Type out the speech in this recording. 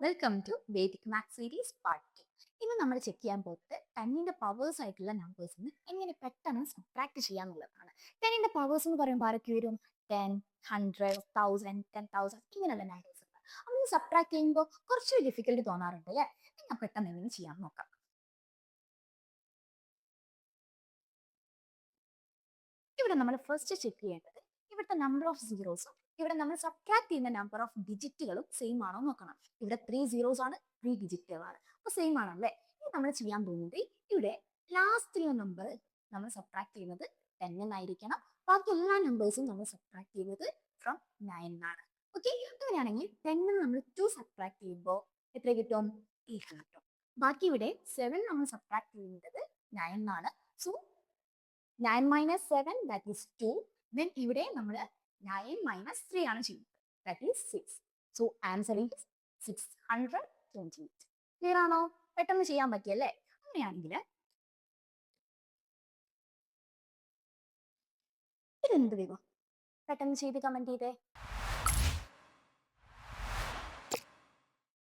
Welcome to Vedic maths series part 2. ഇന്ന് നമ്മൾ check ചെയ്യാൻ പോകുന്നത് ടെന്നിന്റെ പവേഴ്സ് ആയിട്ടുള്ള നമ്പേഴ്സിന് എങ്ങനെ പെട്ടെന്ന് സബ്ട്രാക്ട് ചെയ്യാന്നുള്ളതാണ്. ടെന്നിന്റെ പവേഴ്സ് എന്ന് പറയുമ്പോൾ ആരൊക്കെ വരും? 10, 100, 1000, 10,000 ഇങ്ങനെയുള്ള നമ്പേഴ്സ് ഉണ്ട്. അതൊന്ന് സബ്ട്രാക്ട് ചെയ്യുമ്പോൾ കുറച്ച് ഡിഫിക്കൽട്ട് തോന്നാറുണ്ട് അല്ലേ? ഞാൻ പെട്ടെന്ന് എങ്ങനെ ചെയ്യാൻ നോക്കാം. ഇവിടെ നമ്മൾ ഫസ്റ്റ് ചെക്ക് ചെയ്യേണ്ടത് ഇവിടുത്തെ നമ്പർ ഓഫ് സീറോസും ഇവിടെ നമ്മൾ സബ്ട്രാക്ട് ചെയ്യുന്ന നമ്പർ ഓഫ് ഡിജിറ്റുകളും സെയിം ആണോ നോക്കണം. ഇവിടെ 3 സീറോസ് ആണ്, 3 ഡിജിറ്റുകളാണ്, അപ്പൊ സെയിം ആണല്ലേ. ഇനി നമ്മൾ ചെയ്യാൻ പോകുന്നത് ഇവിടെ ലാസ്റ്റിലെ നമ്പർ നമ്മൾ സബ്ട്രാക്ട് ചെയ്യുന്നത് 10 എന്നായിരിക്കണം. ബാക്കി എല്ലാ നമ്പേഴ്സും നമ്മൾ സബ്ട്രാക്ട് ചെയ്യുന്നത് ഫ്രം 9 എന്നാണ്. ഓക്കെ, അങ്ങനെയാണെങ്കിൽ 10 നമ്മൾ 2 സബ്ട്രാക്ട് ചെയ്യുമ്പോൾ എത്ര കിട്ടും? 8 കിട്ടും. ബാക്കി ഇവിടെ 7 നമ്മൾ സബ്ട്രാക്ട് ചെയ്യുന്നത് 9 എന്നാണ്. So 9 minus 7 that is 2. Then ഇവിടെ നമ്മൾ 9 minus 3 ആണ് ചെയ്യുന്നത്. That is 6. So answer is 628. Clear ആണോ? പെട്ടെന്ന് ചെയ്യാൻ പറ്റിയല്ലേ? അങ്ങനെയാണെങ്കിൽ ഇതെന്ത് വേഗം പെട്ടെന്ന് ചെയ്ത് കമന്റ് ചെയ്തേ.